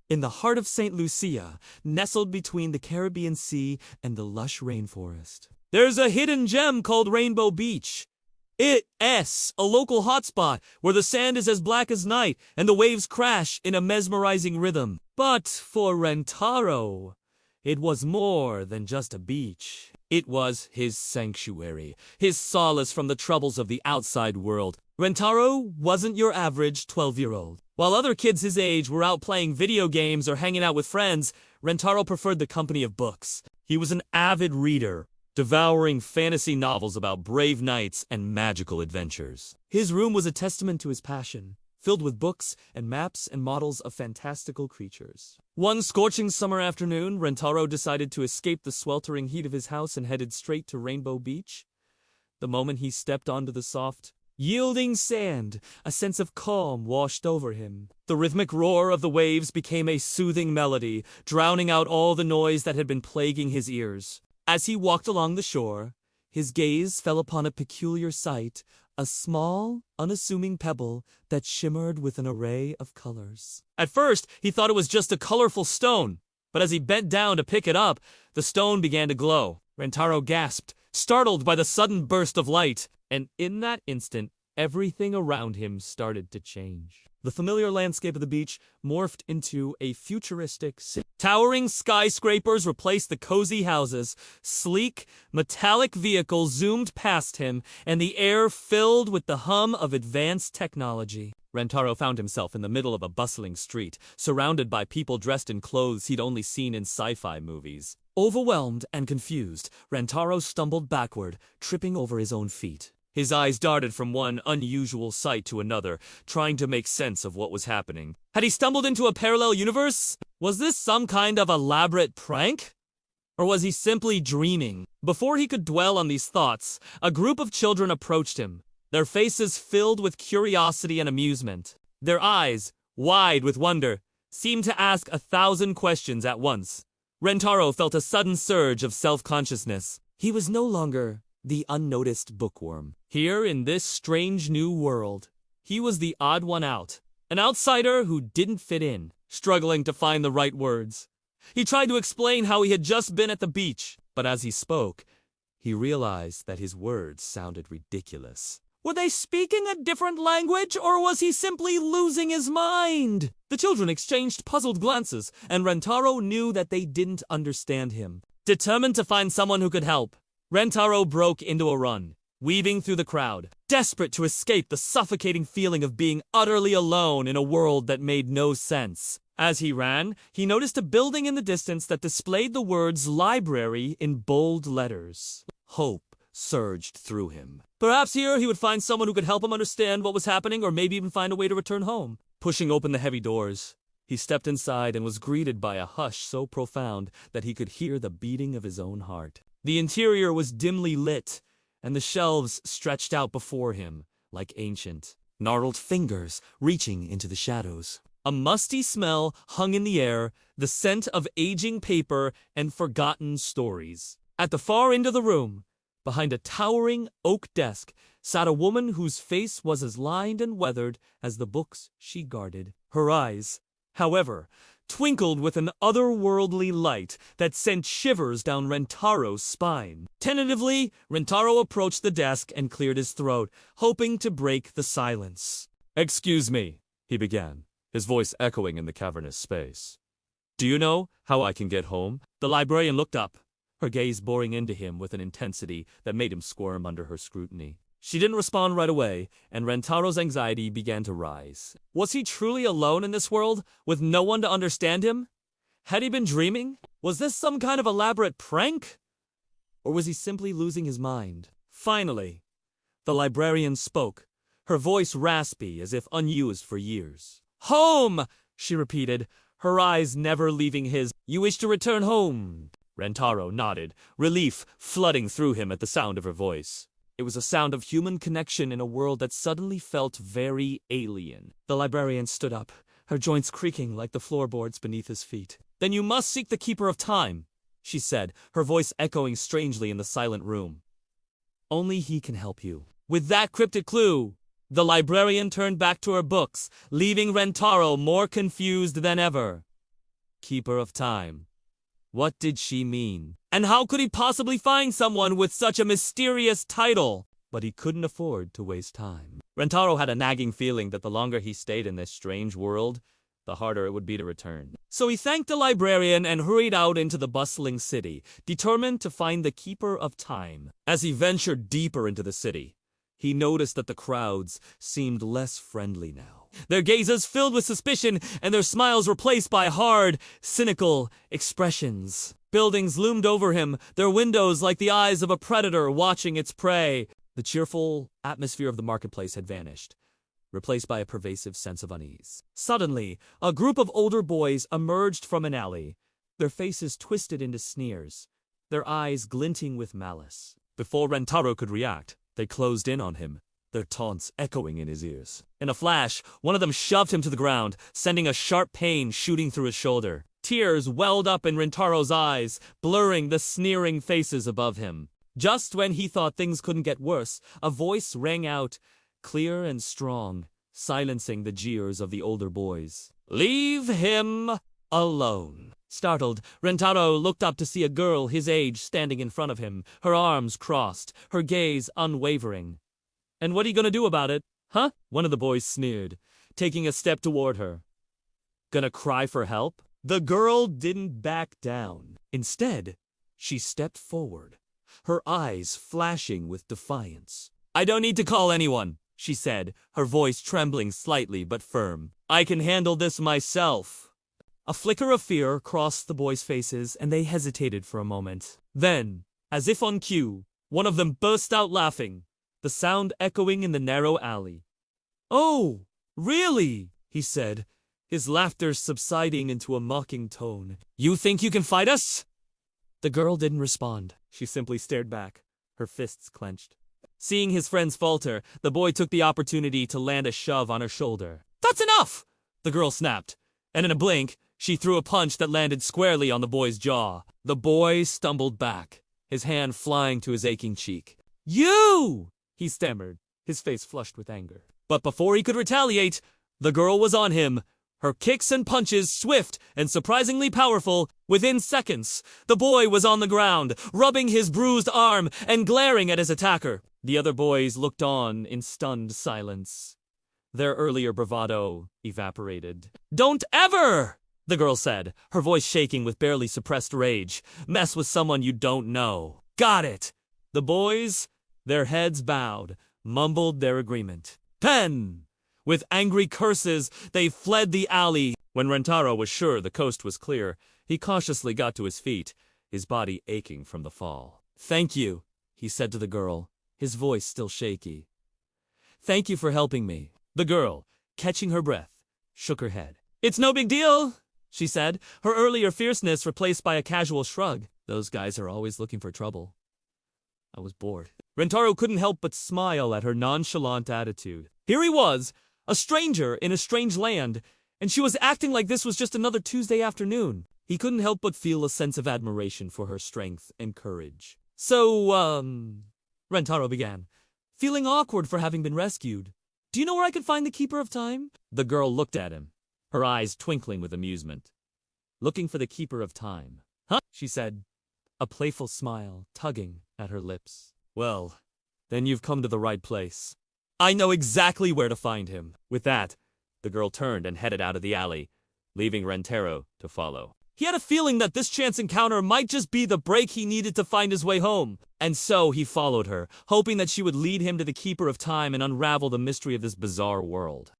In the heart of St. Lucia, nestled between the Caribbean Sea and the lush rainforest, there's a hidden gem called Rainbow Beach. It's a local hotspot where the sand is as black as night and the waves crash in a mesmerizing rhythm. But for Rentaro, it was more than just a beach. It was his sanctuary, his solace from the troubles of the outside world. Rentaro wasn't your average 12-year-old. While other kids his age were out playing video games or hanging out with friends, Rentaro preferred the company of books. He was an avid reader, devouring fantasy novels about brave knights and magical adventures. His room was a testament to his passion, filled with books and maps and models of fantastical creatures. One scorching summer afternoon, Rentaro decided to escape the sweltering heat of his house and headed straight to Rainbow Beach. The moment he stepped onto the soft, yielding sand, a sense of calm washed over him. The rhythmic roar of the waves became a soothing melody, drowning out all the noise that had been plaguing his ears. As he walked along the shore, his gaze fell upon a peculiar sight, a small, unassuming pebble that shimmered with an array of colors. At first, he thought it was just a colorful stone, but as he bent down to pick it up, the stone began to glow. Rentaro gasped, startled by the sudden burst of light, and in that instant, everything around him started to change. The familiar landscape of the beach morphed into a futuristic city. Towering skyscrapers replaced the cozy houses. Sleek, metallic vehicles zoomed past him, and the air filled with the hum of advanced technology. Rentaro found himself in the middle of a bustling street, surrounded by people dressed in clothes he'd only seen in sci-fi movies. Overwhelmed and confused, Rentaro stumbled backward, tripping over his own feet. His eyes darted from one unusual sight to another, trying to make sense of what was happening. Had he stumbled into a parallel universe? Was this some kind of elaborate prank? Or was he simply dreaming? Before he could dwell on these thoughts, a group of children approached him, their faces filled with curiosity and amusement. Their eyes, wide with wonder, seemed to ask 1,000 questions at once. Rentaro felt a sudden surge of self-consciousness. He was no longer the unnoticed bookworm. Here in this strange new world, he was the odd one out, an outsider who didn't fit in, struggling to find the right words. He tried to explain how he had just been at the beach, but as he spoke, he realized that his words sounded ridiculous. Were they speaking a different language, or was he simply losing his mind? The children exchanged puzzled glances, and Rentaro knew that they didn't understand him. Determined to find someone who could help, Rentaro broke into a run, weaving through the crowd, desperate to escape the suffocating feeling of being utterly alone in a world that made no sense. As he ran, he noticed a building in the distance that displayed the words library in bold letters. Hope surged through him. Perhaps here he would find someone who could help him understand what was happening, or maybe even find a way to return home. Pushing open the heavy doors, he stepped inside and was greeted by a hush so profound that he could hear the beating of his own heart. The interior was dimly lit, and the shelves stretched out before him like ancient, gnarled fingers reaching into the shadows. A musty smell hung in the air, the scent of aging paper and forgotten stories. At the far end of the room, behind a towering oak desk, sat a woman whose face was as lined and weathered as the books she guarded. Her eyes, however, twinkled with an otherworldly light that sent shivers down Rentaro's spine. Tentatively, Rentaro approached the desk and cleared his throat, hoping to break the silence. "Excuse me," he began, his voice echoing in the cavernous space. "Do you know how I can get home?" The librarian looked up, her gaze boring into him with an intensity that made him squirm under her scrutiny. She didn't respond right away, and Rentaro's anxiety began to rise. Was he truly alone in this world, with no one to understand him? Had he been dreaming? Was this some kind of elaborate prank? Or was he simply losing his mind? Finally, the librarian spoke, her voice raspy as if unused for years. "Home!" she repeated, her eyes never leaving his. "You wish to return home?" Rentaro nodded, relief flooding through him at the sound of her voice. It was a sound of human connection in a world that suddenly felt very alien. The librarian stood up, her joints creaking like the floorboards beneath his feet. "Then you must seek the Keeper of Time," she said, her voice echoing strangely in the silent room. "Only he can help you." With that cryptic clue, the librarian turned back to her books, leaving Rentaro more confused than ever. Keeper of Time. What did she mean? And how could he possibly find someone with such a mysterious title? But he couldn't afford to waste time. Rentaro had a nagging feeling that the longer he stayed in this strange world, the harder it would be to return. So he thanked the librarian and hurried out into the bustling city, determined to find the Keeper of Time. As he ventured deeper into the city, he noticed that the crowds seemed less friendly now. Their gazes filled with suspicion and their smiles replaced by hard, cynical expressions. Buildings loomed over him, their windows like the eyes of a predator watching its prey. The cheerful atmosphere of the marketplace had vanished, replaced by a pervasive sense of unease. Suddenly, a group of older boys emerged from an alley, their faces twisted into sneers, their eyes glinting with malice. Before Rentaro could react, they closed in on him, their taunts echoing in his ears. In a flash, one of them shoved him to the ground, sending a sharp pain shooting through his shoulder. Tears welled up in Rentaro's eyes, blurring the sneering faces above him. Just when he thought things couldn't get worse, a voice rang out, clear and strong, silencing the jeers of the older boys. "Leave him alone." Startled, Rentaro looked up to see a girl his age standing in front of him, her arms crossed, her gaze unwavering. "And what are you gonna do about it, huh?" One of the boys sneered, taking a step toward her. "Gonna cry for help?" The girl didn't back down. Instead, she stepped forward, her eyes flashing with defiance. "I don't need to call anyone," she said, her voice trembling slightly but firm. "I can handle this myself." A flicker of fear crossed the boys' faces, and they hesitated for a moment. Then, as if on cue, one of them burst out laughing, the sound echoing in the narrow alley. "Oh, really?" he said, his laughter subsiding into a mocking tone. "You think you can fight us?" The girl didn't respond. She simply stared back, her fists clenched. Seeing his friends falter, the boy took the opportunity to land a shove on her shoulder. "That's enough!" the girl snapped, and in a blink, she threw a punch that landed squarely on the boy's jaw. The boy stumbled back, his hand flying to his aching cheek. "You!" he stammered, his face flushed with anger. But before he could retaliate, the girl was on him, her kicks and punches swift and surprisingly powerful. Within seconds, the boy was on the ground, rubbing his bruised arm and glaring at his attacker. The other boys looked on in stunned silence. Their earlier bravado evaporated. "Don't ever," the girl said, her voice shaking with barely suppressed rage, "mess with someone you don't know. Got it." The boys, their heads bowed, mumbled their agreement. "Pen!" With angry curses, they fled the alley. When Rentaro was sure the coast was clear, he cautiously got to his feet, his body aching from the fall. "Thank you," he said to the girl, his voice still shaky. "Thank you for helping me." The girl, catching her breath, shook her head. "It's no big deal," she said, her earlier fierceness replaced by a casual shrug. "Those guys are always looking for trouble. I was bored." Rentaro couldn't help but smile at her nonchalant attitude. Here he was, a stranger in a strange land, and she was acting like this was just another Tuesday afternoon. He couldn't help but feel a sense of admiration for her strength and courage. "So, Rentaro began, feeling awkward for having been rescued. "Do you know where I could find the Keeper of Time?" The girl looked at him, her eyes twinkling with amusement. "Looking for the Keeper of Time, huh?" she said, a playful smile tugging at her lips. "Well, then you've come to the right place. I know exactly where to find him." With that, the girl turned and headed out of the alley, leaving Rentaro to follow. He had a feeling that this chance encounter might just be the break he needed to find his way home. And so he followed her, hoping that she would lead him to the Keeper of Time and unravel the mystery of this bizarre world.